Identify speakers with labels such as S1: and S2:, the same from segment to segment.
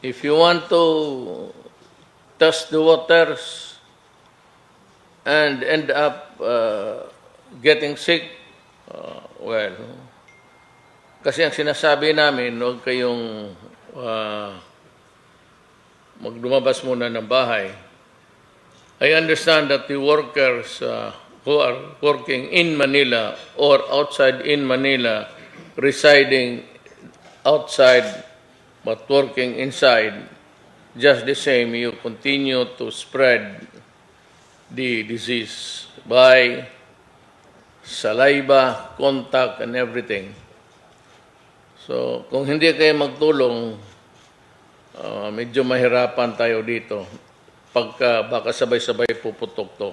S1: if you want to test the waters and end up getting sick, well, kasi ang sinasabi namin, huwag kayong magdumabas muna ng bahay. I understand that the workers who are working in Manila or outside in Manila, residing outside but working inside, just the same, you continue to spread the disease by saliva, contact, and everything. So, kung hindi kayo magtulong, medyo mahirapan tayo dito. Pagka baka sabay-sabay puputok to.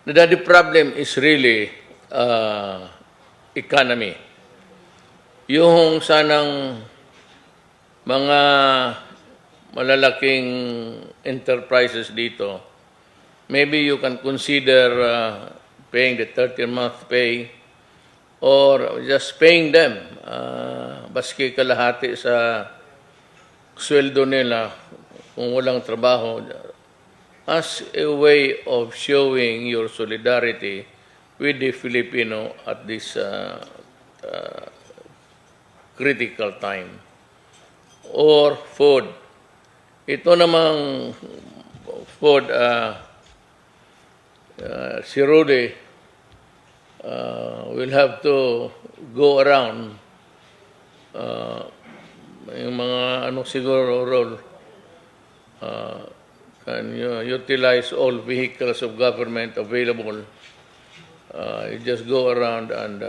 S1: The problem is really economy. Yung sanang mga malalaking enterprises dito, maybe you can consider paying the 13-month pay or just paying them baski kalahati sa sweldo nila kung walang trabaho, as a way of showing your solidarity with the Filipino at this critical time. Or food. Ito namang food, si Rudy will have to go around yung mga siguro role, can utilize all vehicles of government available. You just go around and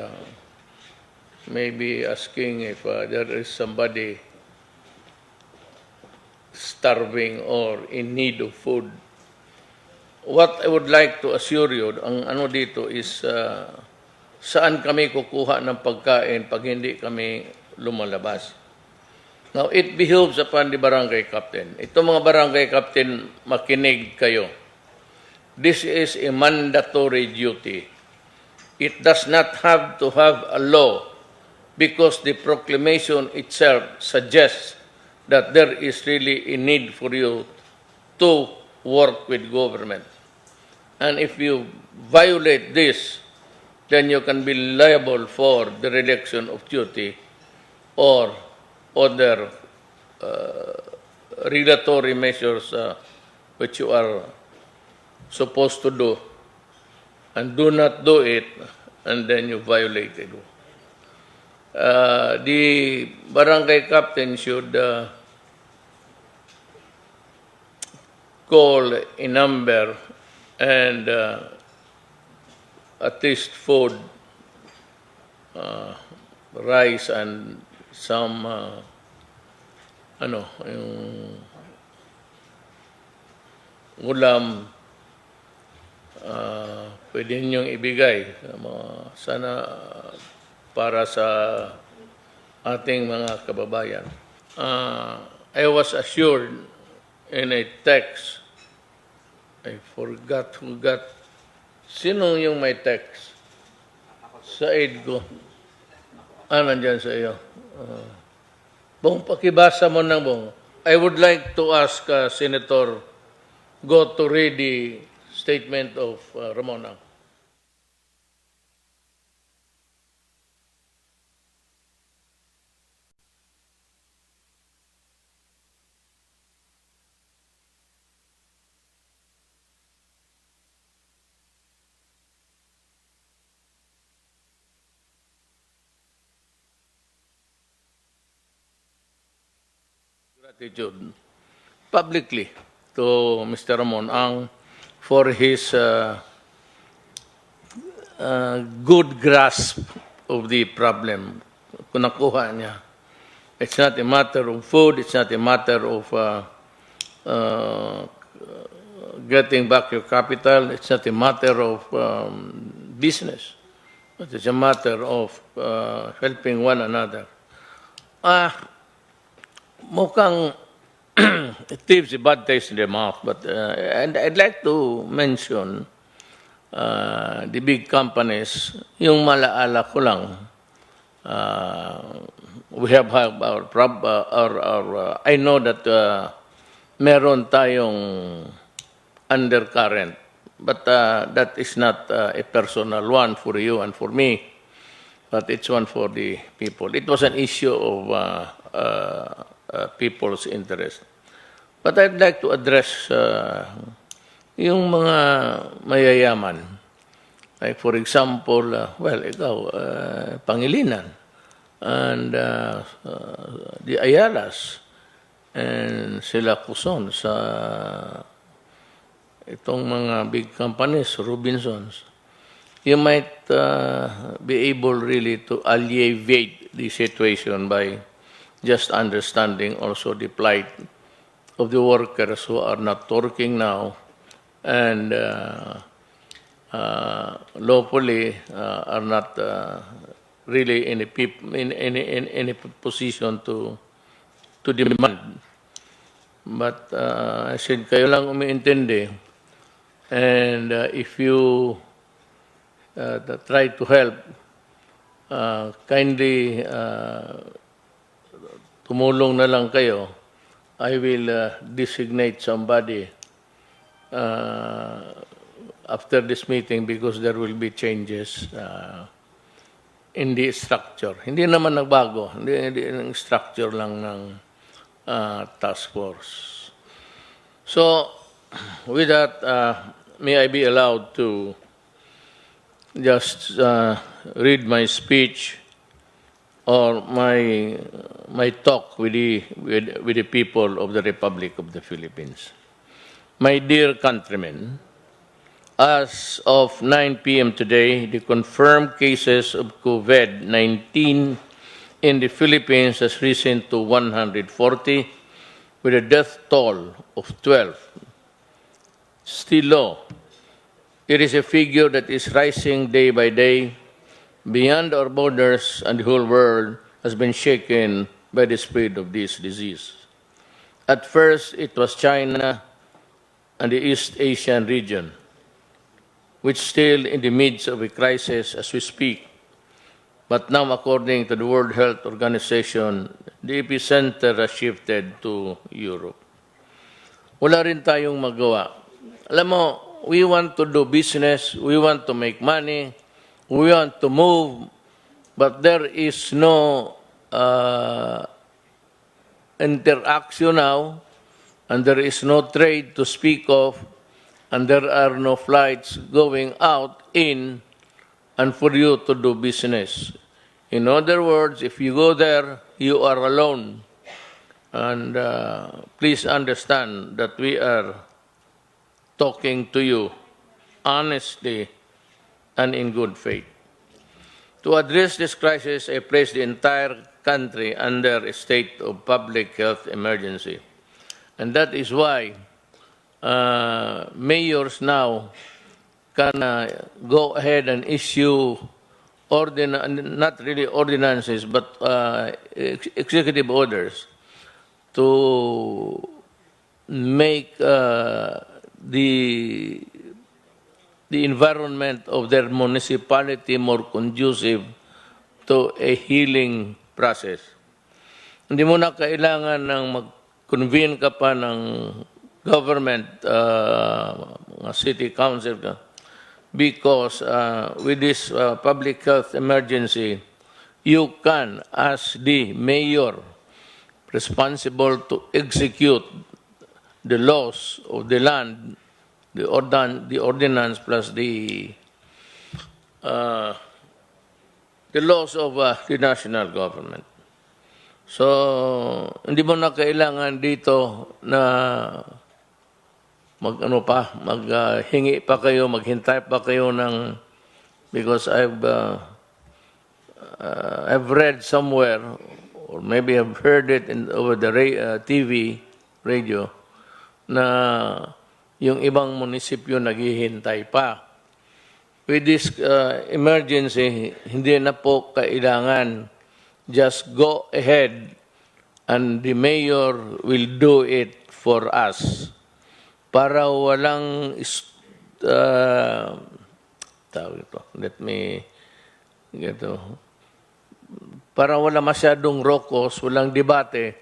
S1: maybe asking if there is somebody starving or in need of food. What I would like to assure you, ang ano dito is saan kami kukuha ng pagkain pag hindi kami lumalabas. Now, it behoves upon the barangay captain. Ito mga barangay captain, makinig kayo. This is a mandatory duty. It does not have to have a law because the proclamation itself suggests that there is really a need for you to work with government. And if you violate this, then you can be liable for the reduction of duty or other regulatory measures which you are supposed to do, and do not do it, and then you violate it. The barangay captain should call a number and at least food, rice and some yung ulam, pwede ninyong ibigay sana para sa ating mga kababayan. I was assured in a text, I forgot who got, sino yung may text? Sa aid ko. Nandyan sa iyo. Bong, pakibasa mo ng Bong. I would like to ask Senator Go to read the statement of Ramona. Gratitude publicly to Mr. Ramon for his good grasp of the problem. Kung nakuha niya. It's not a matter of food, it's not a matter of getting back your capital, it's not a matter of business, but it's a matter of helping one another. Mukhang it leaves a bad taste in the mouth, but and I'd like to mention the big companies. Yung malaala ko lang, we have I know that meron tayong undercurrent, but that is not a personal one for you and for me, but it's one for the people. It was an issue of people's interest. But I'd like to address yung mga mayayaman. Like for example, ikaw, Pangilinan, and the Ayalas, and sila Quezon sa itong mga big companies, Robinsons. You might be able really to alleviate the situation by just understanding also the plight of the workers who are not working now and lawfully are not really in a position to demand. But I said, kayo lang umiintindi, and if you try to help, kindly tumulong na lang kayo. I will designate somebody after this meeting because there will be changes in the structure. Hindi naman nagbago, hindi ang structure lang ng task force. So, with that, may I be allowed to just read my speech or my talk with the people of the Republic of the Philippines. My dear countrymen, as of 9 p.m. today, the confirmed cases of COVID-19 in the Philippines has risen to 140, with a death toll of 12. Still low. It is a figure that is rising day by day beyond our borders, and the whole world has been shaken by the spread of this disease. At first, it was China and the East Asian region, which still in the midst of a crisis as we speak. But now, according to the World Health Organization, the epicenter has shifted to Europe. Wala rin tayong magawa. Alam mo, we want to do business, we want to make money, we want to move, but there is no interaction now, and there is no trade to speak of, and there are no flights going out, in, and for you to do business. In other words, if you go there, you are alone. And please understand that we are talking to you honestly and in good faith. To address this crisis, I place the entire country under a state of public health emergency. And that is why mayors now can go ahead and issue not really ordinances, but executive orders to make the environment of their municipality more conducive to a healing process. Hindi mo na kailangan ng mag-convene ka pa ng government, city council ka, because with this public health emergency, you can, as the mayor responsible to execute the laws of the land, the ordinance plus the laws of the national government. So, hindi mo na kailangan dito na maghingi pa kayo, maghintay pa kayo ng, because I've read somewhere, or maybe I've heard it over the TV, radio, na yung ibang munisipyo naghihintay pa. With this emergency, hindi na po kailangan. Just go ahead and the mayor will do it for us. Para walang para wala masyadong rokos, walang debate,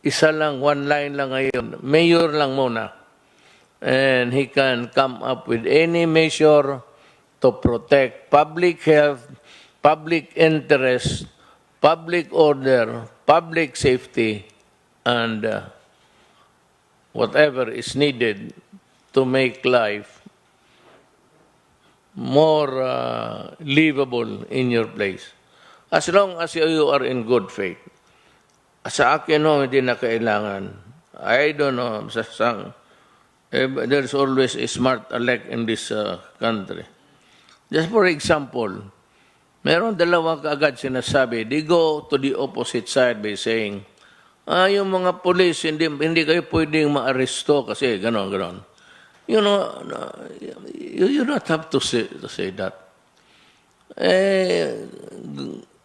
S1: isa lang, one line lang ngayon, mayor lang muna. And he can come up with any measure to protect public health, public interest, public order, public safety, and whatever is needed to make life more livable in your place. As long as you are in good faith. Sa akin, no, hindi na kailangan. I don't know, there's always a smart elect in this country. Just for example, meron dalawang kaagad sinasabi, they go to the opposite side by saying, yung mga police, hindi kayo pwedeng maaresto kasi gano'n. You know, you don't have to say that.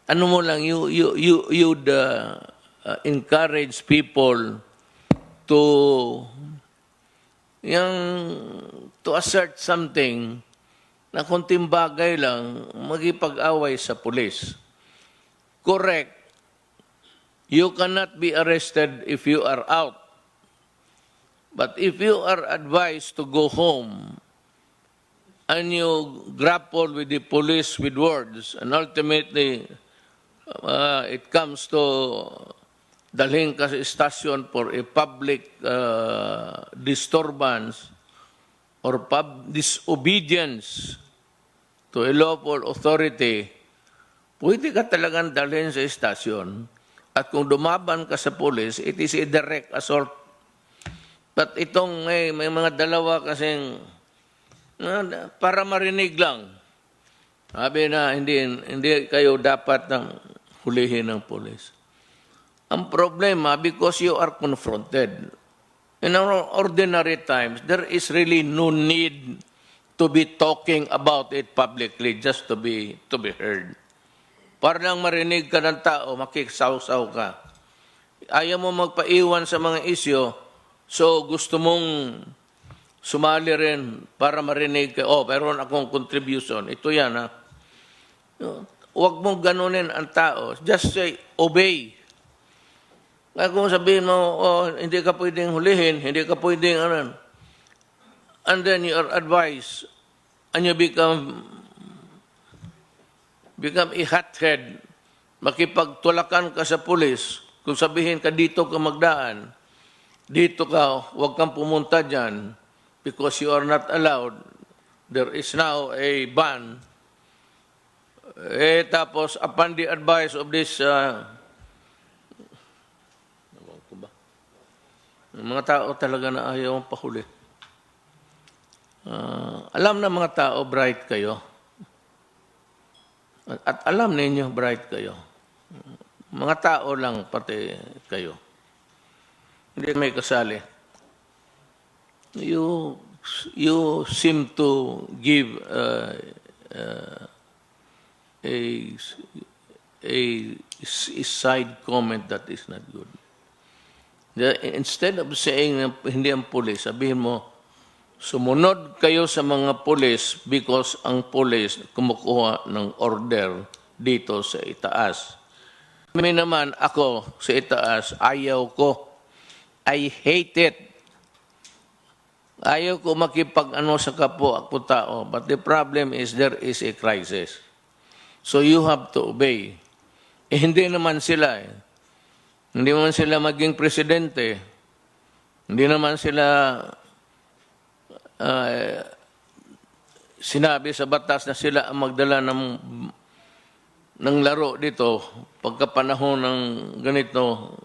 S1: Ano mo lang, you'd encourage people to assert something na kunting bagay lang magipag-away sa pulis. Correct. You cannot be arrested if you are out. But if you are advised to go home and you grapple with the police with words and ultimately it comes to dalhin ka sa stasyon for a public disturbance or disobedience to a lawful authority, pwede ka talagang dalhin sa stasyon. At kung dumaban ka sa police, it is a direct assault. But itong may mga dalawa kasing para marinig lang. Sabi na hindi kayo dapat hulihin ng police. Ang problema, because you are confronted. In our ordinary times, there is really no need to be talking about it publicly just to be heard. Para lang marinig ka ng tao, makiksaw-saw ka. Ayaw mo magpaiwan sa mga isyo, so gusto mong sumali rin para marinig ka, meron akong contribution. Ito yan, ha. Huwag mong ganunin ang tao. Just say, obey. Kaya kung sabihin mo, hindi ka pwedeng hulihin, hindi ka pwedeng, and then you are advised, and you become a hothead, makipagtulakan ka sa pulis, kung sabihin ka dito ka magdaan, dito ka, huwag kang pumunta dyan, because you are not allowed, there is now a ban. Tapos, upon the advice of this, mga tao talaga na ayaw ang pahuli. Alam na mga tao, bright kayo. At alam ninyo, bright kayo. Mga tao lang pati kayo. Hindi may kasali. You seem to give a side comment that is not good. Instead of saying na hindi ang pulis, sabihin mo, sumunod kayo sa mga pulis because ang pulis kumukuha ng order dito sa itaas. Kami naman, ako sa itaas, ayaw ko. I hate it. Ayaw ko makipag-ano sa kapwa ako tao. But the problem is there is a crisis. So you have to obey. Hindi naman sila Hindi naman sila maging presidente. Hindi naman sila sinabi sa batas na sila ang magdala ng laro dito. Pagkapanahon ng ganito,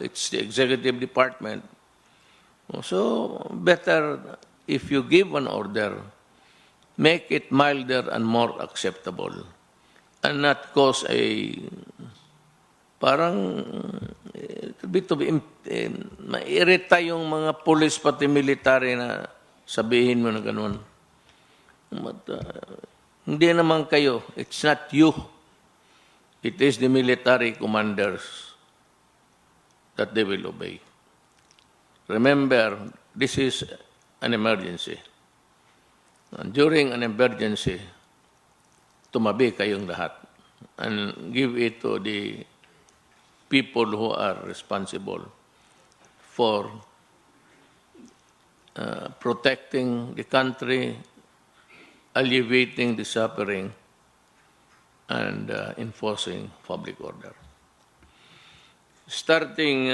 S1: it's the executive department. So, better if you give an order, make it milder and more acceptable and not cause a parang mairita yung mga police pati military na sabihin mo na ganun. Hindi naman kayo. It's not you. It is the military commanders that they will obey. Remember, this is an emergency. And during an emergency, tumabi kayong lahat. and give it to the people who are responsible for protecting the country, alleviating the suffering, and enforcing public order. Starting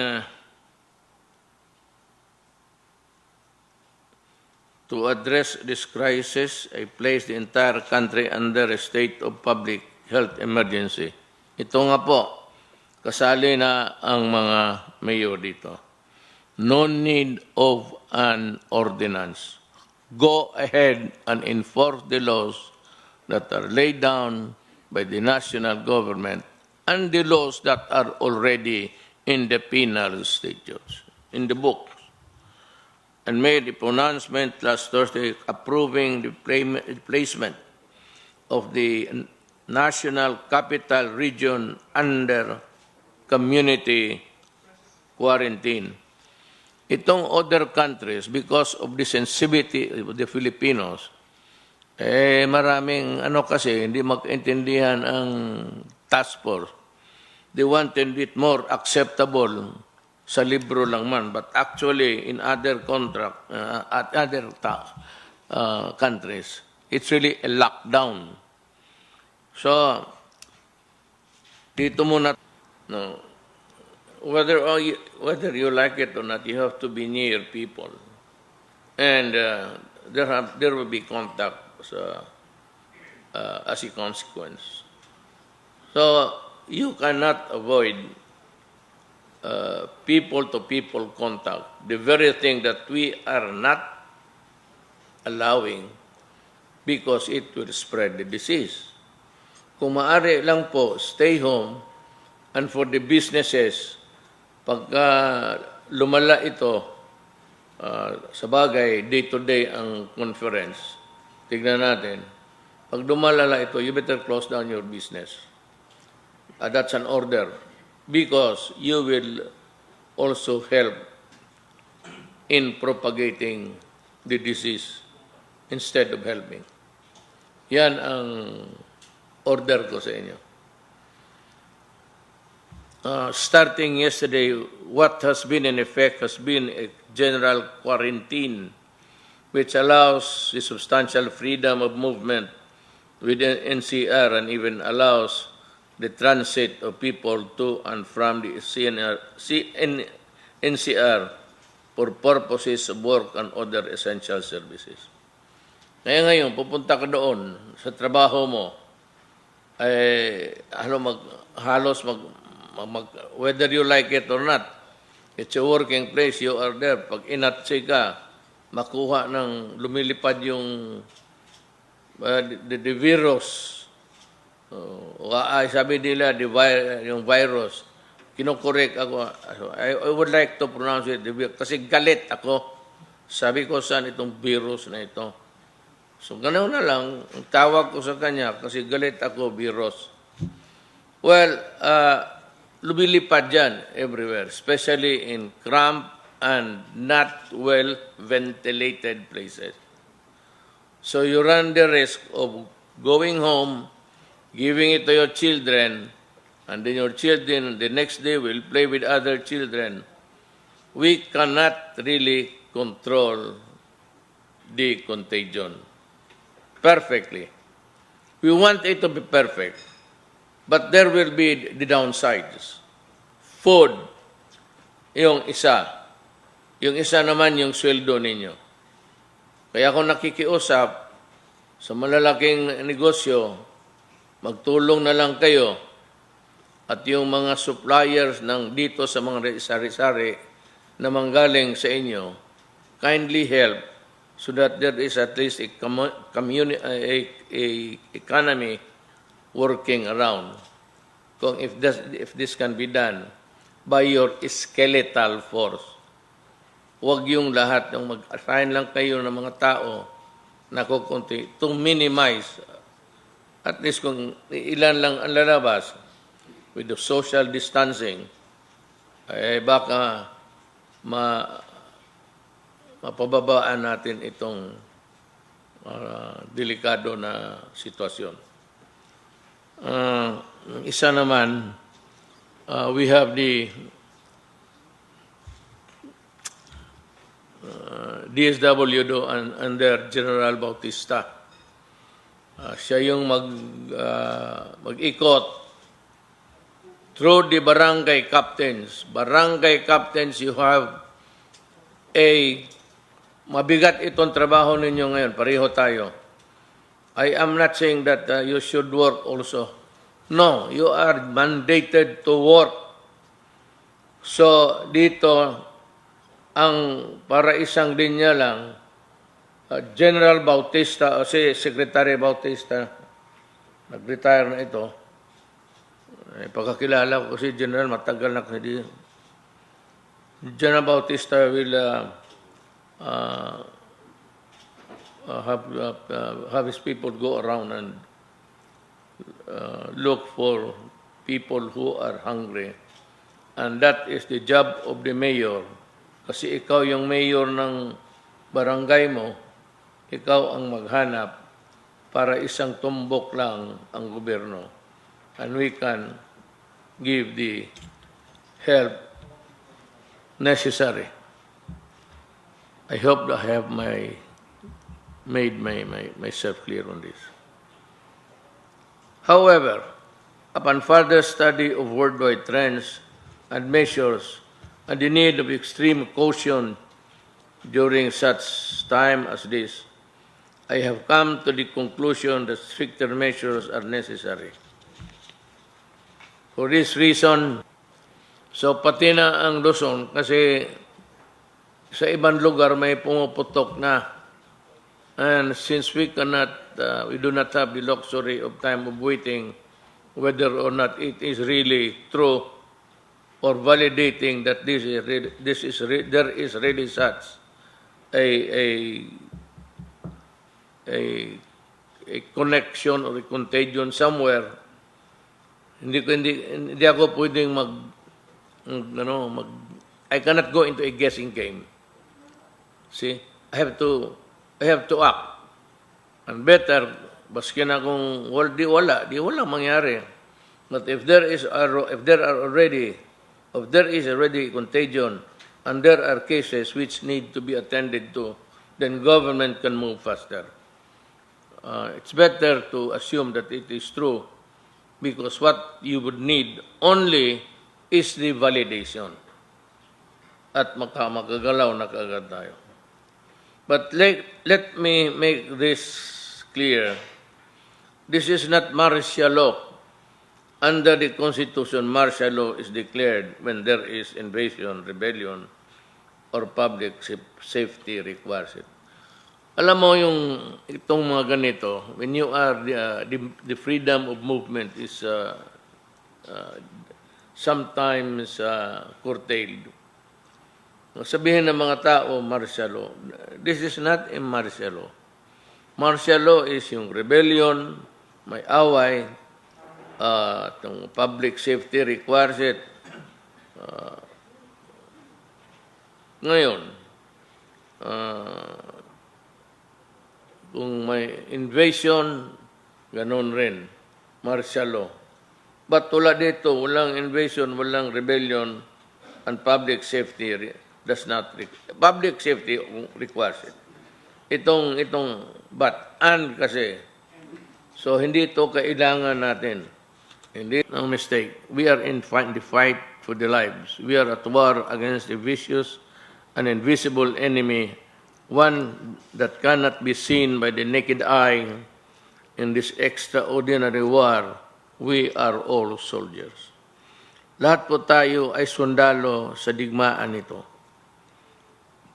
S1: to address this crisis, I placed the entire country under a state of public health emergency. Ito nga po, kasali na ang mga mayor dito. No need of an ordinance. Go ahead and enforce the laws that are laid down by the national government and the laws that are already in the penal statutes, in the book, and made a pronouncement last Thursday approving the placement of the National Capital Region under community quarantine. Itong other countries, because of the sensitivity of the Filipinos, maraming kasi hindi magkaintindihan ang task force. They wanted it more acceptable sa libro lang man, but actually in other countries, it's really a lockdown. So, dito muna, no, whether you like it or not, you have to be near people, and there will be contact as a consequence. So you cannot avoid people-to-people contact, the very thing that we are not allowing because it will spread the disease. Kung maaari lang po, stay home, and for the businesses, pagka lumala ito, sa bagay, day-to-day ang conference, tignan natin, pag lumalala ito, you better close down your business. That's an order. Because you will also help in propagating the disease instead of helping. Yan ang order ko sa inyo. Starting yesterday, what has been in effect has been a general quarantine which allows the substantial freedom of movement within NCR and even allows the transit of people to and from the NCR for purposes of work and other essential services. Kaya ngayon, pupunta ka doon sa trabaho mo, whether you like it or not, it's a working place, you are there. Pag inatsi ka, makuha ng lumilipad yung the virus. Sabi nila, yung virus, kinokorek ako. I would like to pronounce it, kasi galit ako. Sabi ko, saan itong virus na ito? So, ganoon na lang, ang tawag ko sa kanya, kasi galit ako, virus. Well, lumilipad yan everywhere, especially in cramped and not well-ventilated places. So, you run the risk of going home, giving it to your children, and then your children the next day will play with other children. We cannot really control the contagion perfectly. We want it to be perfect, but there will be the downsides. Food, yung isa. Yung isa naman yung sweldo ninyo. Kaya kung nakikiusap sa malalaking negosyo, magtulong na lang kayo at yung mga suppliers ng dito sa mga sari-sari na manggaling sa inyo, kindly help so that there is at least a economy working around. Kung if this can be done by your skeletal force, huwag yung lahat, yung mag-assign lang kayo ng mga tao na kukunti to minimize. At least kung ilan lang ang lalabas with the social distancing, baka mapababaan natin itong delikado na sitwasyon. Isa naman, we have the DSWD under General Bautista. Siya yung mag-ikot through the barangay captains. Barangay captains, you have mabigat itong trabaho ninyo ngayon. Pareho tayo. I am not saying that you should work also. No, you are mandated to work. So, dito, ang para isang linya lang, General Bautista, o si Secretary Bautista, nag-retire na ito. Pagkakilala ko si General, matagal na kasi General Bautista will have his people go around and look for people who are hungry. And that is the job of the mayor. Kasi ikaw yung mayor ng barangay mo, ikaw ang maghanap para isang tumbok lang ang gobyerno. And we can give the help necessary. I hope that I have made myself clear on this. However, upon further study of worldwide trends and measures and the need of extreme caution during such time as this, I have come to the conclusion that stricter measures are necessary. For this reason, so pati na ang Luzon, kasi sa ibang lugar may pumuputok na. And since we do not have the luxury of time of waiting whether or not it is really true or validating that there is really such a connection or a contagion somewhere, hindi ako pwedeng I cannot go into a guessing game. See, I have to act. And better, baski na kung di wala mangyari. But if there is already contagion and there are cases which need to be attended to, then government can move faster. It's better to assume that it is true, because what you would need only is the validation. At makagalaw na kaagad tayo. But let me make this clear. This is not martial law. Under the Constitution, martial law is declared when there is invasion, rebellion, or public safety requires it. Alam mo itong mga ganito, when you are the freedom of movement is sometimes curtailed. Sabihin ng mga tao, martial law. This is not a martial law. Martial law is yung rebellion, may away, itong public safety requires it. Ngayon, kung may invasion, ganun rin, martial law. But tulad dito, walang invasion, walang rebellion, and public safety public safety requires it. Itong kasi. So hindi ito kailangan natin. Hindi, no mistake. We are in the fight for the lives. We are at war against a vicious and invisible enemy, one that cannot be seen by the naked eye. In this extraordinary war, we are all soldiers. Lahat po tayo ay sundalo sa digmaan nito.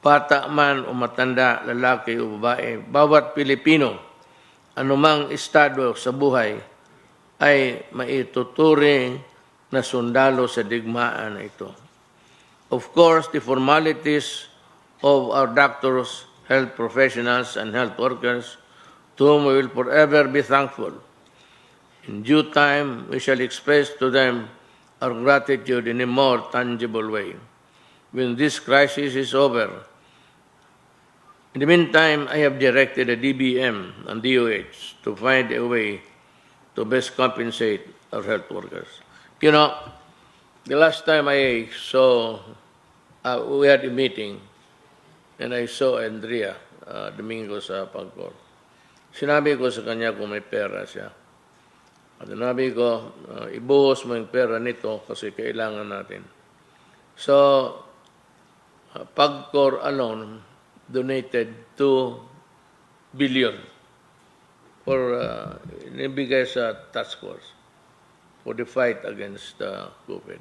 S1: Bata man o matanda, lalaki o babae, bawat Pilipino, anumang estado sa buhay, ay maituturing na sundalo sa digmaan na ito. Of course, the formalities of our doctors, health professionals, and health workers, to whom we will forever be thankful. In due time, we shall express to them our gratitude in a more tangible way. When this crisis is over, in the meantime, I have directed the DBM and DOH to find a way to best compensate our health workers. You know, the last time I saw, we had a meeting, and I saw Andrea Domingo sa Pagcor. Sinabi ko sa kanya kung may pera siya. At sinabi ko, ibuhos mo yung pera nito kasi kailangan natin. So, Pagcor alone donated 2 billion for nibigay sa task force for the fight against COVID.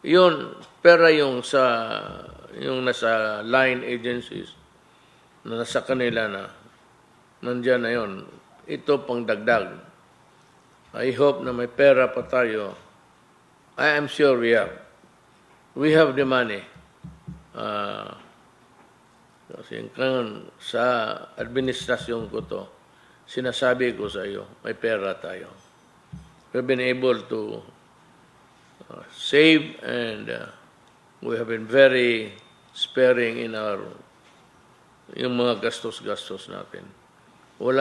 S1: Yun, pera yung nasa line agencies na nasa kanila na nandiyan na yun. Ito pang dagdag. I hope na may pera pa tayo. I am sure we have. We have the money. Kasi sa administrasyon ko to, sinasabi ko sa iyo, may pera tayo. We've been able to save, and we have been very sparing in yung mga gastos-gastos natin. We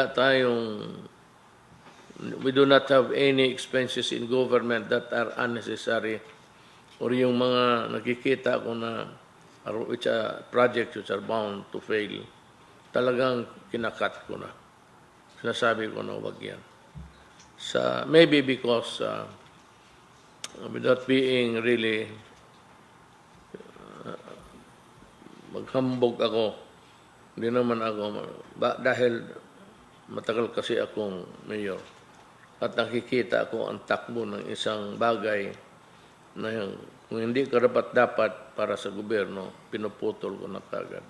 S1: do not have any expenses in government that are unnecessary, or yung mga nakikita ko na projects which are bound to fail, talagang kinakat ko na. Sinasabi ko na wag yan. Maybe because without being really maghambog ako, hindi naman ako, dahil matagal kasi akong mayor at nakikita ko ang takbo ng isang bagay na kung hindi karapat-dapat para sa gobyerno, pinuputol ko na kagad.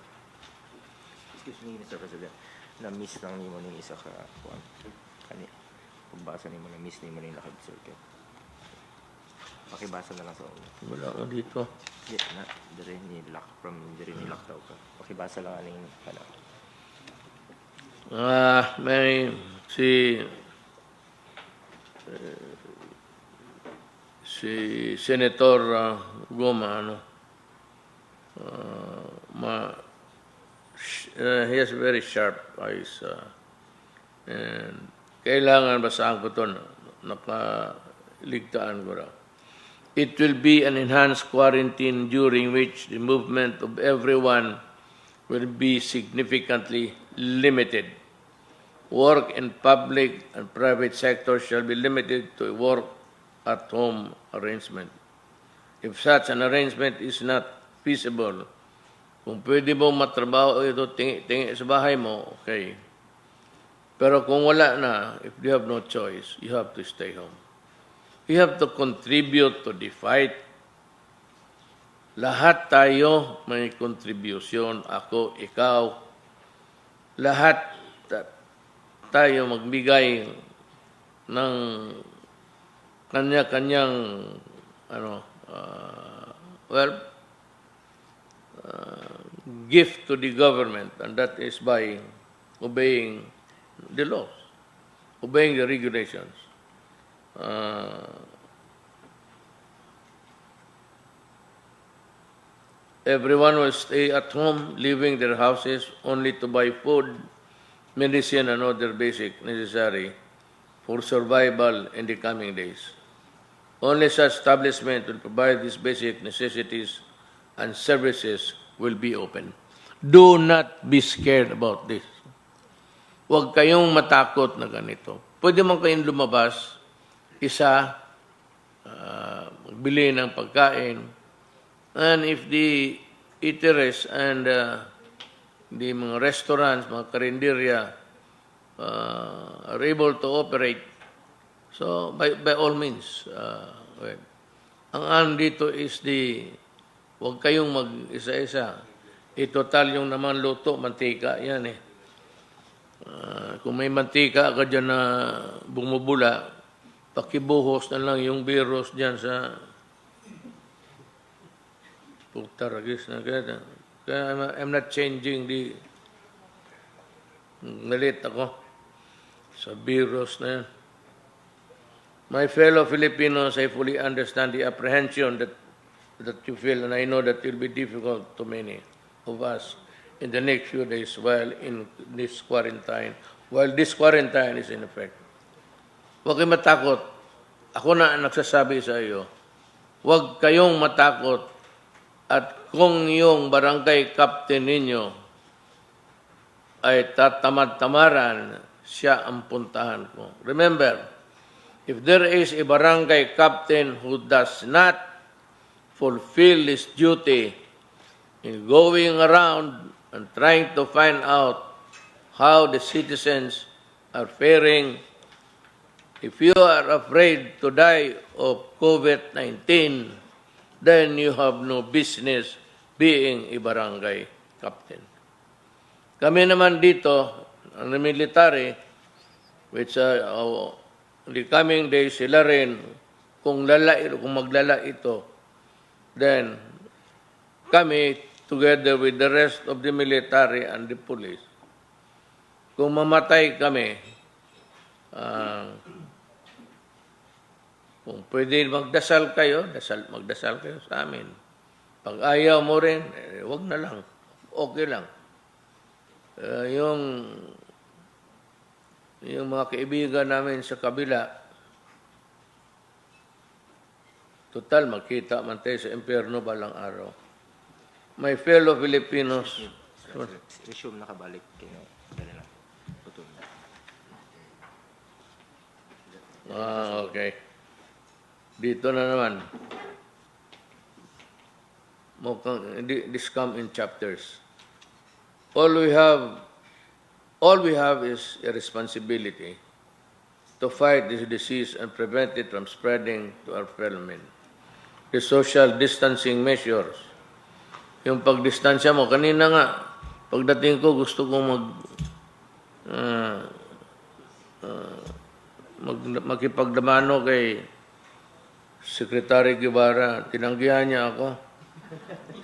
S2: Excuse me, Mr. President. Na-miss lang ni mo ng isa ka pagbasa ni mo, na-miss ni mo ng lakad circuit. Pakibasa na lang sa ulo.
S1: Wala ko dito.
S2: Hindi na, dari ni lockdown ka. Pakibasa lang aning
S1: May si Senator Goma, he has very sharp eyes, and kailangan basahan ko ito, nakaligtaan ko raw. It will be an enhanced quarantine during which the movement of everyone will be significantly limited. Work in public and private sectors shall be limited to a work-at-home arrangement. If such an arrangement is not feasible, kung pwede mo matrabaho ito, tingi sa bahay mo, okay. Pero kung wala na, if you have no choice, you have to stay home. You have to contribute to the fight. Lahat tayo may contribution. Ako, ikaw. Lahat tayo magbigay ng kanya-kanyang gift to the government, and that is by obeying the laws, obeying the regulations. Everyone will stay at home, leaving their houses only to buy food, medicine, and other basic necessary for survival in the coming days. Only such establishment will provide these basic necessities and services will be open. Do not be scared about this. Huwag kayong matakot na ganito. Pwede mo kayong lumabas, magbili ng pagkain, and if the eateries and the mga restaurants, mga karinderya are able to operate, so by all means, ang dito is huwag kayong mag-isa-isa. Total yung naman luto, mantika, yan eh. Kung may mantika ka dyan na bumubula, pakibuhos na lang yung virus dyan sa pagtaragis na kaya. Kaya I'm not changing nalit ako sa virus na yan. My fellow Filipinos, I fully understand the apprehension that you feel, and I know that it will be difficult to many of us in the next few days while this quarantine is in effect. Huwag kayong matakot. Ako na ang nagsasabi sa iyo, huwag kayong matakot. At kung yung barangay captain ninyo ay tatamad-tamaran, siya ang puntahan ko. Remember, if there is a barangay captain who does not fulfill his duty in going around and trying to find out how the citizens are faring, if you are afraid to die of COVID-19, then you have no business being a barangay captain. Kami naman dito, ang military, which the coming days, sila rin, kung maglala ito, then kami, together with the rest of the military and the police, kung mamatay kami, kung pwede magdasal kayo, magdasal kayo sa amin. Pag ayaw mo rin, wag na lang. Okay lang. Yung mga kaibigan namin sa kabila, total, magkita man tayo sa impyerno balang araw. My fellow Filipinos,
S2: Resume nakabalik kayo. Dali lang. Putol.
S1: Okay. Dito na naman. This come in chapters. All we have is a responsibility to fight this disease and prevent it from spreading to our fellow men. The social distancing measures. Yung pagdistansya mo, kanina nga, pagdating ko, gusto kong makipagdamano kay Secretary Guevara. Tinanggihan niya ako.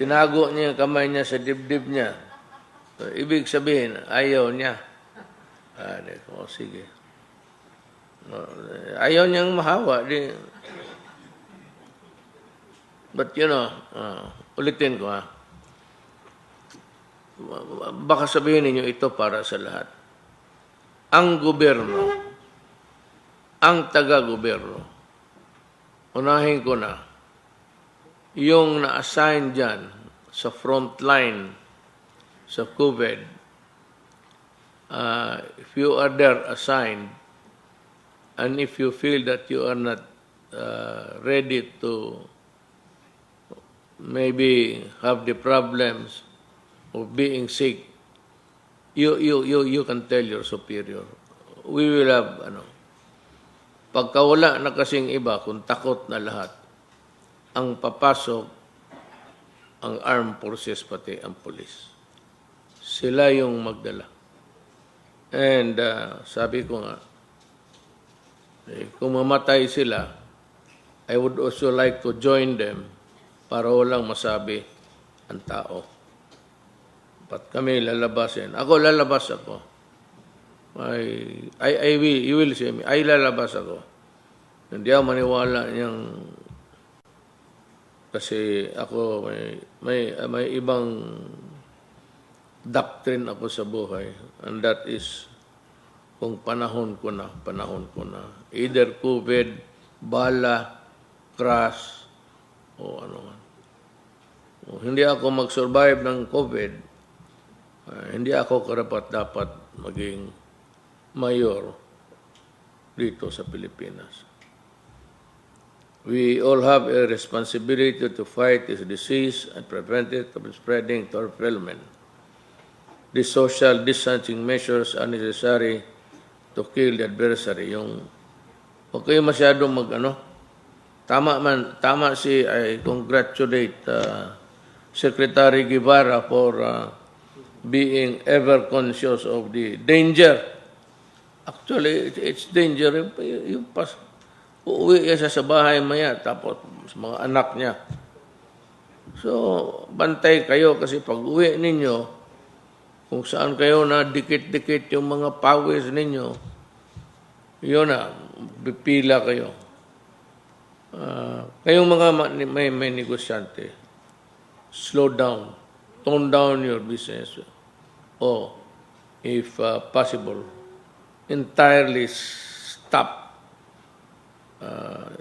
S1: Tinago niya yung kamay niya sa dibdib niya. So, ibig sabihin, ayaw niya. Sige. Ayaw niyang mahawa. But ulitin ko baka sabihin ninyo ito para sa lahat. Ang gobyerno, ang taga-gobyerno, unahin ko na, yung na-assign dyan sa front line sa COVID, if you are there assigned, and if you feel that you are not ready to maybe have the problems of being sick, you can tell your superior. We will have, pagka wala na kasing iba, kung takot na lahat, ang papasok, ang armed forces pati ang police. Sila yung magdala. And sabi ko nga, kung mamatay sila, I would also like to join them para walang masabi ang tao. Ba't kami lalabasin? Ako, lalabas ako. You will see me. Ay, lalabas ako. Hindi ako maniwala niyang kasi ako may ibang doctrine ako sa buhay, and that is kung panahon ko na. Either COVID, bala, crash, o ano man. Hindi ako mag-survive ng COVID, hindi ako karapat-dapat maging mayor dito sa Pilipinas. We all have a responsibility to fight this disease and prevent it from spreading to our fellow men. The social distancing measures are necessary to kill the adversary. Yung huwag kayo masyadong tama I congratulate Secretary Guevara for being ever conscious of the danger. Actually, it's danger. Yung uuwi siya sa bahay maya, tapos sa mga anak niya. So, bantay kayo kasi pag uwi ninyo, kung saan kayo na dikit-dikit yung mga pawis ninyo, yun na, pipila kayo. Kayong mga may negosyante, slow down, tone down your business, or if possible, entirely stop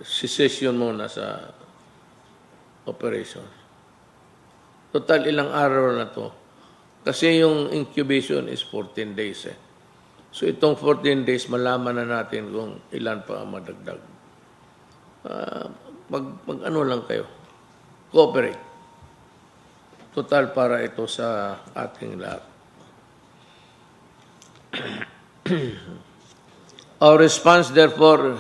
S1: cessation muna sa operation. Total ilang araw na to. Kasi yung incubation is 14 days eh. So itong 14 days, malaman na natin kung ilan pa ang madagdag. Mag-ano lang kayo. Cooperate. Total para ito sa ating lahat. Our response, therefore,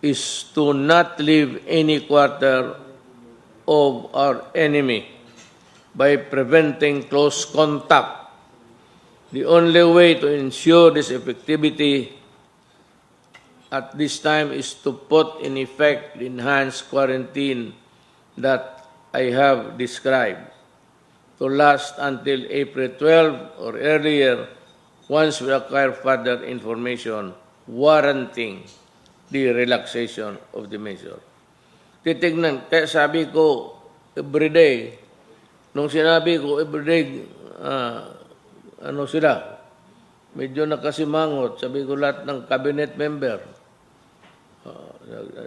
S1: is to not leave any quarter of our enemy by preventing close contact. The only way to ensure this effectivity at this time is to put in effect the enhanced quarantine that I have described to last until April 12 or earlier once we acquire further information warranting the relaxation of the measure. Titignan, kaya sabi ko everyday, nung sinabi ko everyday, ano sila, medyo nakasimangot, sabi ko lahat ng cabinet member,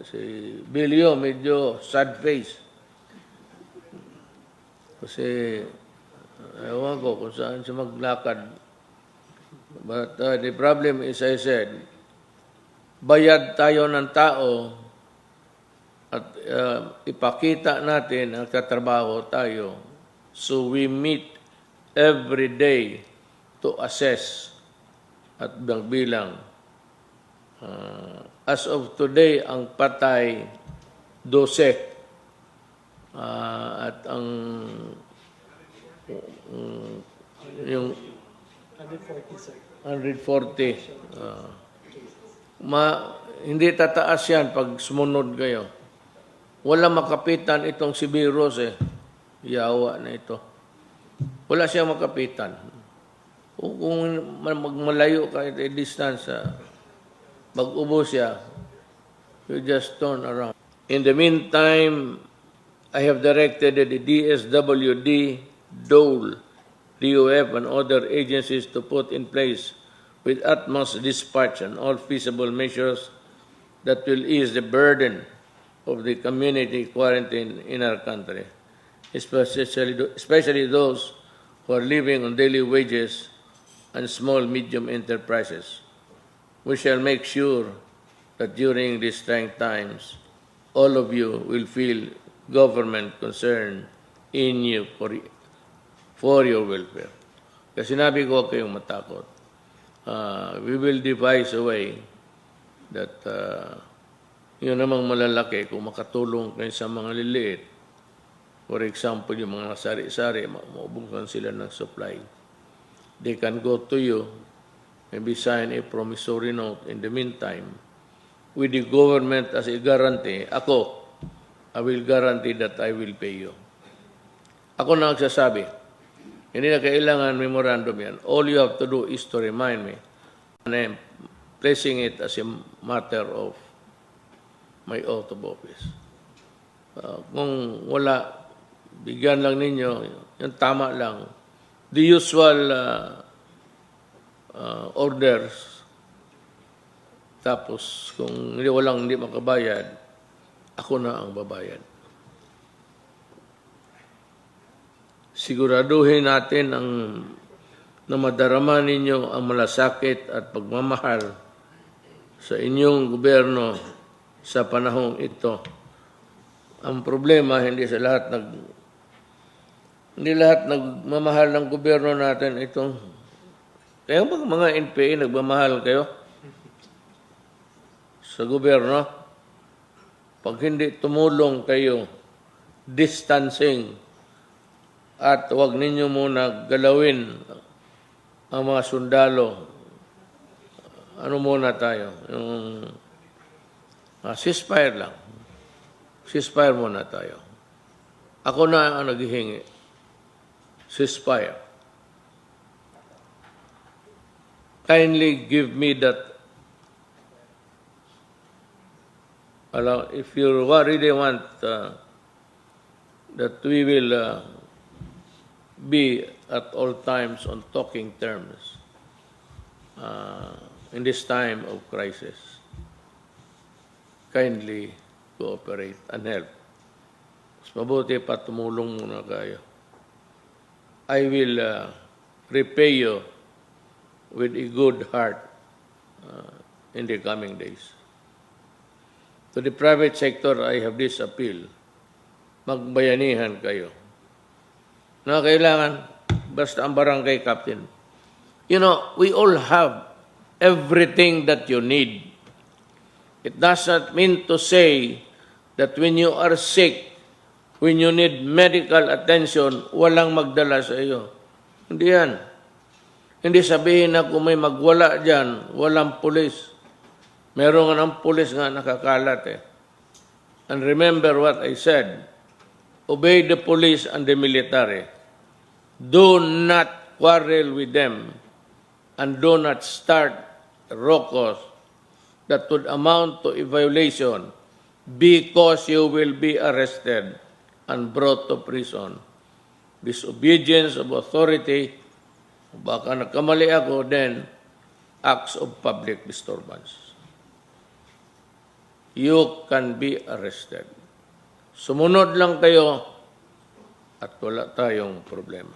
S1: si Bilio, medyo sad face. Kasi, ewan ko kung saan siya maglakad. But the problem is, I said, bayad tayo ng tao at ipakita natin ang katrabaho tayo. So we meet every day to assess at bilang. As of today, ang patay 12 at ang yung 140. Hindi tataas yan pag sumunod kayo. Wala makapitan itong si virus eh. Yawa na ito. Wala siyang makapitan. Kung magmalayo ka at a distance, mag-ubo siya, you just turn around. In the meantime, I have directed the DSWD, DOLE, DOF, and other agencies to put in place with utmost dispatch and all feasible measures that will ease the burden of the community quarantine in our country, especially those who are living on daily wages and small, medium enterprises. We shall make sure that during these trying times, all of you will feel government concern in you for your welfare. Kasi sinabi ko, huwag kayong matakot. We will devise a way that yun namang malalaki kung makatulong kayo sa mga liliit. For example, yung mga sari-sari, maubungkan sila ng supply. They can go to you, maybe sign a promissory note. In the meantime, with the government as a guarantee, I will guarantee that I will pay you. Ako na nagsasabi, hindi na kailangan memorandum yan. All you have to do is to remind me, and I'm placing it as a matter of my oath of office. Kung wala, bigyan lang ninyo, yung tama lang. The usual orders. Tapos, kung hindi makabayad, ako na ang babayad. Siguraduhin natin na madarama ninyo ang malasakit at pagmamahal sa inyong gobyerno sa panahong ito. Ang problema, hindi lahat nagmamahal ng gobyerno natin itong. Kaya mga NPA nagmamahal kayo sa gobyerno? Pag hindi tumulong kayo, distancing, at huwag ninyo muna galawin ang mga sundalo. Ano muna tayo? Yung ceasefire lang. Ceasefire muna tayo. Ako na ang naghihingi. Ceasefire. Kindly give me that. If you really want that we will be at all times on talking terms in this time of crisis. kindly cooperate and help. Mas mabuti pa tumulong muna kayo. I will repay you with a good heart in the coming days. To the private sector, I have this appeal. Magbayanihan kayo. Na kailangan, basta ang barangay captain. You know, we all have everything that you need. It does not mean to say that when you are sick, when you need medical attention, walang magdala sa iyo. Hindi yan. Hindi sabihin na kung may magwala dyan, walang pulis. Meron nga ng pulis nga nakakalat eh. And remember what I said, obey the police and the military. Do not quarrel with them and do not start ruckus that would amount to a violation because you will be arrested and brought to prison. Disobedience of authority, baka nagkamali ako, then acts of public disturbance. You can be arrested. Sumunod lang kayo at wala tayong problema.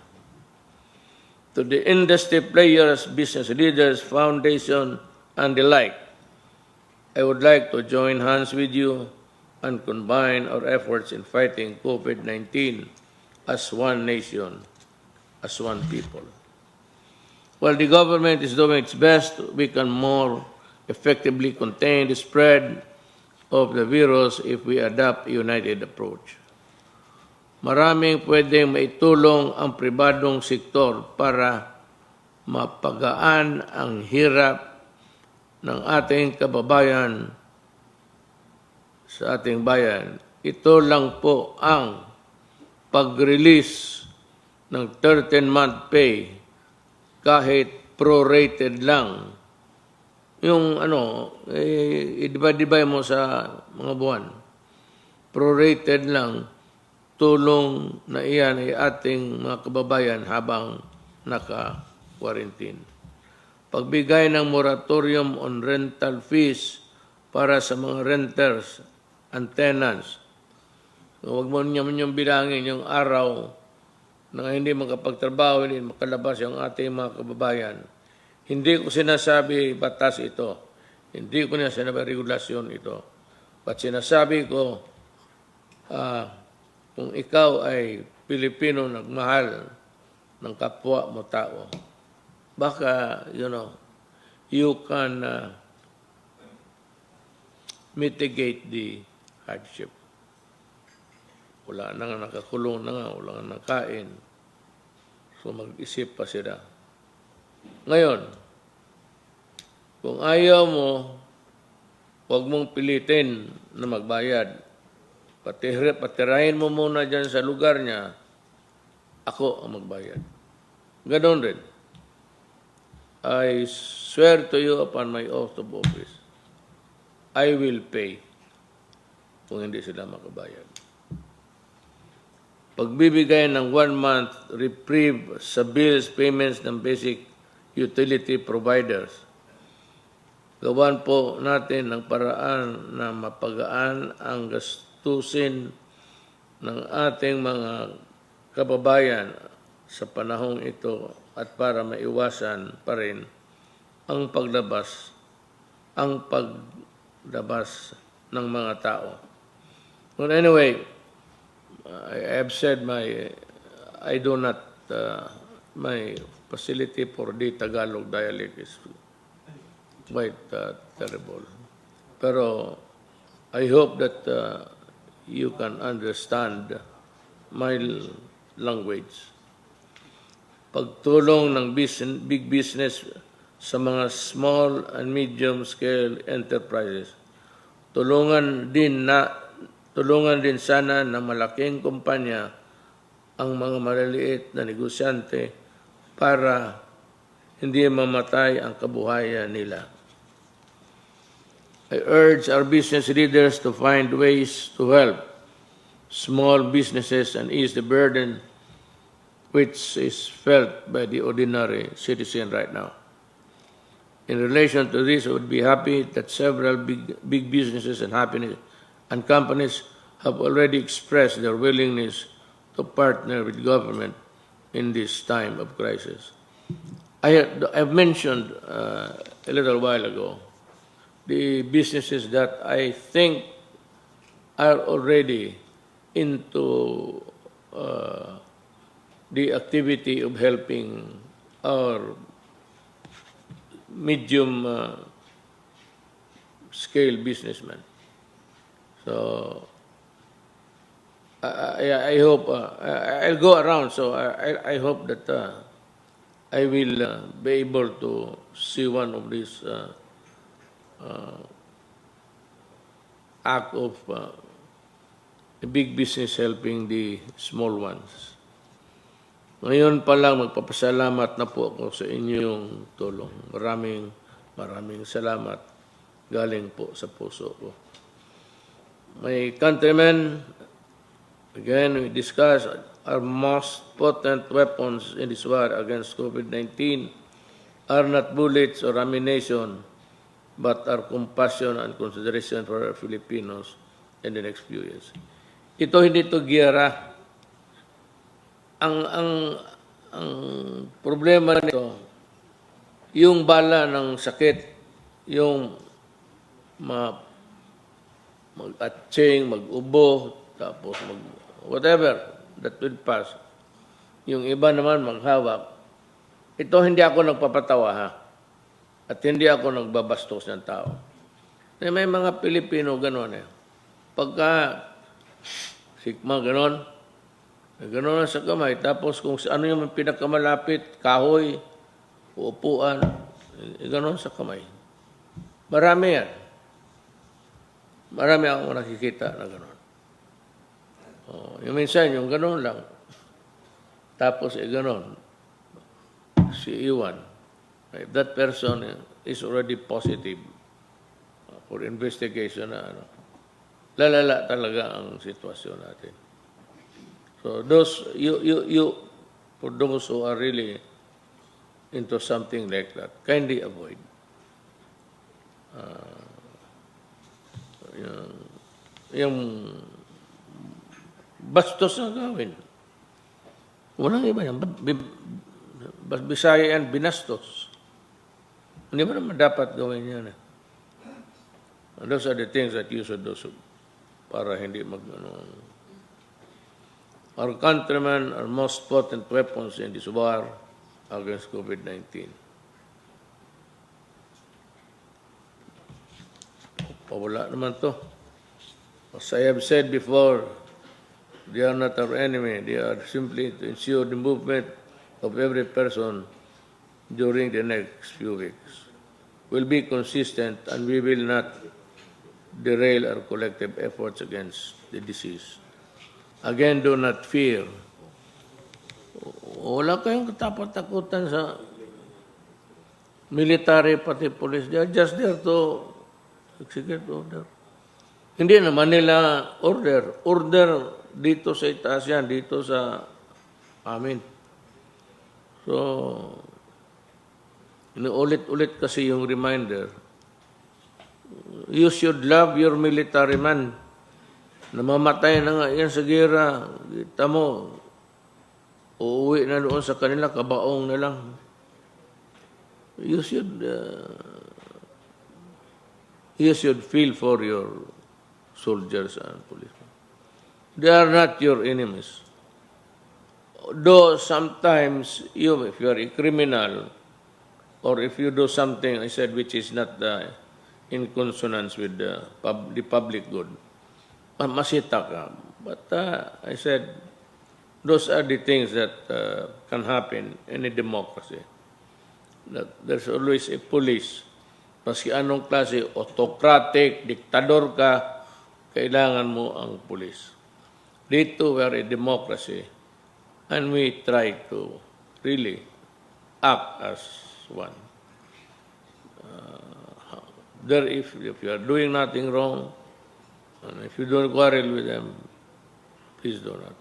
S1: To the industry players, business leaders, foundation, and the like, I would like to join hands with you and combine our efforts in fighting COVID-19 as one nation, as one people. While the government is doing its best, we can more effectively contain the spread of the virus if we adopt a united approach. Maraming pwedeng maitulong ang pribadong sektor para mapagaan ang hirap ng ating kababayan sa ating bayan. Ito lang po ang pag-release ng 13-month pay kahit prorated lang. Yung i-divide mo sa mga buwan. Prorated lang, tulong na iyan ay ating mga kababayan habang naka-quarantine. Pagbigay ng moratorium on rental fees para sa mga renters and tenants. Huwag mo niyong bilangin yung araw na hindi makapagtrabaho, hindi makalabas yung ating mga kababayan. Hindi ko sinasabi batas ito. Hindi ko sinasabi regulasyon ito. But sinasabi ko, kung ikaw ay Pilipino nagmahal ng kapwa mo tao, baka, you can mitigate the hardship. Wala na nga nakakulong na nga, wala nga nakain. So mag-isip pa sila. Ngayon, kung ayaw mo, huwag mong pilitin na magbayad. Patirahin mo muna dyan sa lugar niya, ako ang magbayad. Ganon rin. I swear to you upon my oath of office, I will pay kung hindi sila makabayad. Pagbibigay ng 1 month reprieve sa bills payments ng basic utility providers. Gawan po natin ng paraan na mapagaan ang gastusin ng ating mga kababayan sa panahong ito at para maiwasan pa rin ang paglabas ng mga tao. But anyway, I have said my facility for the Tagalog dialect is quite terrible. Pero I hope that you can understand my language. Pagtulong ng big business sa mga small and medium scale enterprises. Tulungan din sana ng malaking kumpanya ang mga maliliit na negosyante para hindi mamatay ang kabuhayan nila. I urge our business leaders to find ways to help small businesses and ease the burden which is felt by the ordinary citizen right now. In relation to this, I would be happy that several big businesses and companies have already expressed their willingness to partner with government in this time of crisis. I've mentioned a little while ago the businesses that I think are already into the activity of helping our medium scale businessmen. So I hope I'll go around. So I hope that I will be able to see one of these act of a big business helping the small ones. Ngayon pa lang magpapasalamat na po ako sa inyong tulong. Maraming salamat galing po sa puso ko. My countrymen, again, we discuss our most potent weapons in this war against COVID-19 are not bullets or ammunition, but our compassion and consideration for our Filipinos in the next few years. Ito hindi ito giyera. Ang problema nito, yung bala ng sakit, yung mag-atching, mag-ubo, tapos whatever that will pass. Yung iba naman maghawak. Ito hindi ako nagpapatawa ha. At hindi ako nagbabastos ng tao. May mga Pilipino gano'n eh. Pagka sikma gano'n, gano'n sa kamay. Tapos kung ano yung pinakamalapit, kahoy, upuan, gano'n sa kamay. Marami yan. Marami akong nakikita na gano'n. Yung minsan, yung gano'n lang. Tapos gano'n. Si Iwan. If that person is already positive for investigation na lalala talaga ang sitwasyon natin. So those for those who are really into something like that, kindly avoid. Yung bastos na gawin. Walang iba yan. Bisaya yan, binastos. Hindi mo naman dapat gawin yan. Those are the things that you should do para hindi Our countrymen are most potent weapons in this war against COVID-19. Pawala naman to. As I have said before, they are not our enemy. They are simply to ensure the movement of every person during the next few weeks. We'll be consistent and we will not derail our collective efforts against the disease. Again, do not fear. Wala kayong katapat-takutan sa military pati police. They are just there to execute order. Hindi naman nila order. Order dito sa itaas yan, dito sa amin. So, inuulit-ulit kasi yung reminder. You should love your military man. Namamatay na nga yan sa gera. Kita mo, uuwi na doon sa kanila, kabaong na lang. You should feel for your soldiers and policemen. They are not your enemies. Though sometimes, if you are a criminal, or if you do something, I said, which is not in consonance with the public good, masita ka. But I said, those are the things that can happen in a democracy. That there's always a police. Maski anong klase, autocratic, diktador ka, kailangan mo ang police. Dito, we are a democracy. And we try to really act as one. If you are doing nothing wrong, and if you don't quarrel with them, please do not.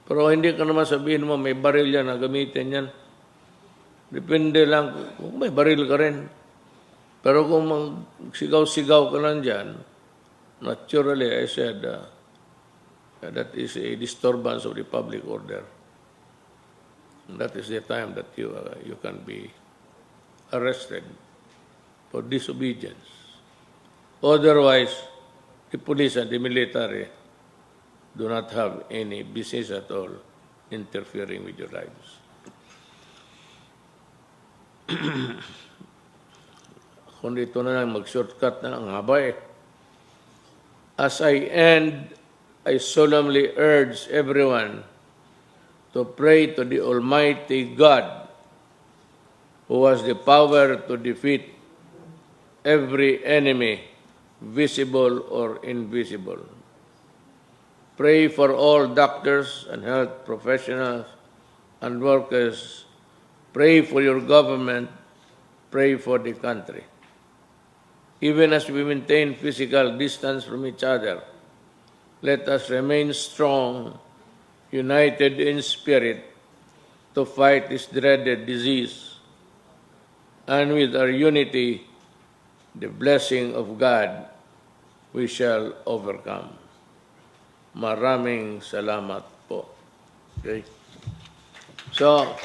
S1: Pero hindi ka naman sabihin mo, may baril yan, gamitin yan. Depende lang, kung may baril ka rin. Pero kung magsigaw-sigaw ka lang dyan, naturally, I said, that is a disturbance of the public order. And that is the time that you can be arrested for disobedience. Otherwise, the police and the military do not have any business at all interfering with your lives. Kung dito na lang mag-shortcut na ang haba eh. As I end, I solemnly urge everyone to pray to the Almighty God who has the power to defeat every enemy, visible or invisible. Pray for all doctors and health professionals and workers. Pray for your government. Pray for the country. Even as we maintain physical distance from each other, let us remain strong, united in spirit, to fight this dreaded disease. And with our unity, the blessing of God, we shall overcome. Maraming salamat po. Okay? So,